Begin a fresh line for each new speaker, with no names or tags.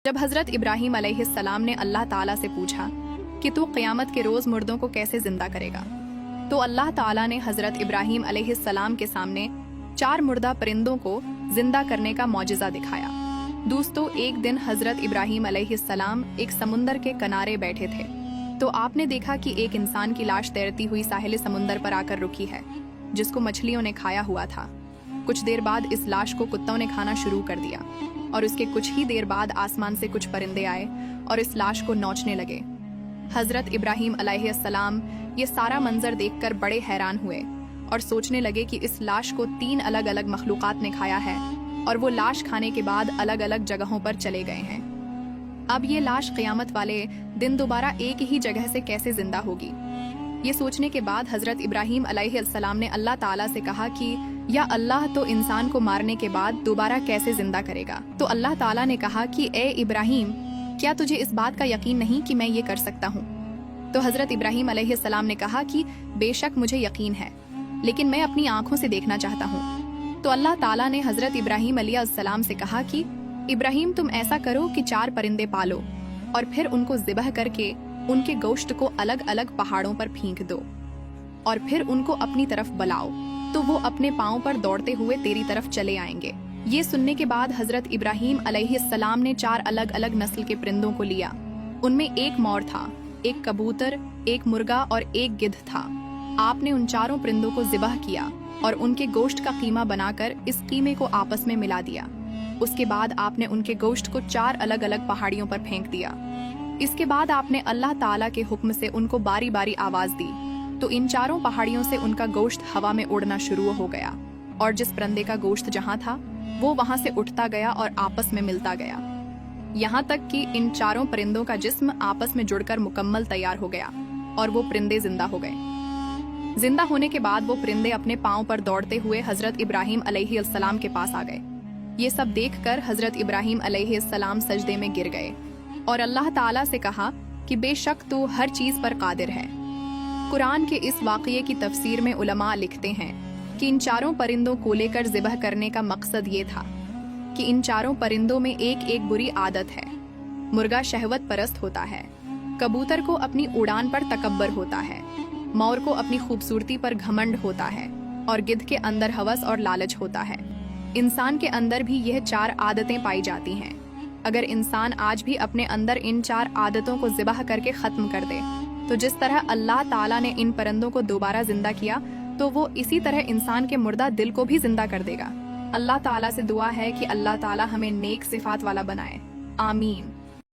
जब हजरत इब्राहीम अलैहिस्सलाम ने अल्लाह ताला से पूछा कि तू क़यामत के रोज़ मुर्दों को कैसे जिंदा करेगा, तो अल्लाह ताला ने हजरत इब्राहीम अलैहिस्सलाम के सामने 4 मुर्दा परिंदों को जिंदा करने का मौजिज़ा दिखाया। दोस्तों, एक दिन हजरत इब्राहीम अलैहिस्सलाम एक समुंदर के किनारे बैठे थे तो आपने देखा कि एक इंसान की लाश तैरती हुई साहिल समुंदर पर आकर रुकी है, जिसको मछलियों ने खाया हुआ था। कुछ देर बाद इस लाश को कुत्तों ने खाना शुरू कर दिया और उसके कुछ ही देर बाद आसमान से कुछ परिंदे आए और इस लाश को नोचने लगे। हजरत इब्राहीम अलैहिस्सलाम ये सारा मंजर देखकर बड़े हैरान हुए और सोचने लगे कि इस लाश को 3 अलग अलग मखलूकात ने खाया है और वो लाश खाने के बाद अलग अलग जगहों पर चले गए हैं। अब ये लाश क़यामत वाले दिन दोबारा एक ही जगह से कैसे जिंदा होगी? ये सोचने के बाद हजरत इब्राहीम अलैहिस्सलाम ने अल्लाह ताला से कहा कि या अल्लाह, तो इंसान को मारने के बाद दोबारा कैसे जिंदा करेगा? तो अल्लाह ताला ने कहा कि ए इब्राहीम, क्या तुझे इस बात का यकीन नहीं कि मैं ये कर सकता हूँ? तो हजरत इब्राहीम अलैहिस्सलाम ने कहा कि बेशक मुझे यकीन है, लेकिन मैं अपनी आंखों से देखना चाहता हूँ। तो अल्लाह ताला ने हजरत इब्राहीम अलैहिस्सलाम से कहा कि इब्राहीम, तुम ऐसा करो कि 4 परिंदे पालो और फिर उनको ज़िबह करके उनके गोश्त को अलग अलग पहाड़ों पर फेंक दो और फिर उनको अपनी तरफ बुलाओ, तो वो अपने पाँव पर दौड़ते हुए तेरी तरफ चले आएंगे। ये सुनने के बाद हजरत इब्राहीम अलैहिस्सलाम ने 4 अलग अलग नस्ल के परिंदों को लिया। उनमें एक मोर था, एक कबूतर, एक मुर्गा और एक गिद्ध था। आपने उन 4 परिंदों को ज़िबह किया और उनके गोश्त का कीमा बनाकर इस कीमे को आपस में मिला दिया। उसके बाद आपने उनके गोश्त को 4 अलग अलग पहाड़ियों पर फेंक दिया। इसके बाद आपने अल्लाह ताला के हुक्म से उनको बारी बारी आवाज दी, तो इन 4 पहाड़ियों से उनका गोश्त हवा में उड़ना शुरू हो गया और जिस परिंदे का गोश्त जहाँ था वो वहाँ से उठता गया और आपस में मिलता गया, यहाँ तक कि इन 4 परिंदों का जिस्म आपस में जुड़कर मुकम्मल तैयार हो गया और वो परिंदे जिंदा हो गए। जिंदा होने के बाद वो परिंदे अपने पाँव पर दौड़ते हुए हजरत इब्राहीम अलैहिस्सलाम के पास आ गए। ये सब देखकर हजरत इब्राहीम अलैहिस्सलाम सजदे में गिर गए और अल्लाह ताला से कहा कि बेशक तू हर चीज पर कादिर है। कुरान के इस वाक़ये की तफसीर में उलमा लिखते हैं कि इन 4 परिंदों को लेकर ज़िबह करने का मकसद ये था कि इन 4 परिंदों में एक एक बुरी आदत है। मुर्गा शहवत परस्त होता है, कबूतर को अपनी उड़ान पर तकब्बर होता है, मोर को अपनी खूबसूरती पर घमंड होता है और गिद्ध के अंदर हवस और लालच होता है। इंसान के अंदर भी यह 4 आदतें पाई जाती हैं। अगर इंसान आज भी अपने अंदर इन 4 आदतों को ज़िबह करके ख़त्म कर दे, तो जिस तरह अल्लाह ताला ने इन परिंदों को दोबारा जिंदा किया, तो वो इसी तरह इंसान के मुर्दा दिल को भी जिंदा कर देगा। अल्लाह ताला से दुआ है कि अल्लाह ताला हमें नेक सिफात वाला बनाए। आमीन।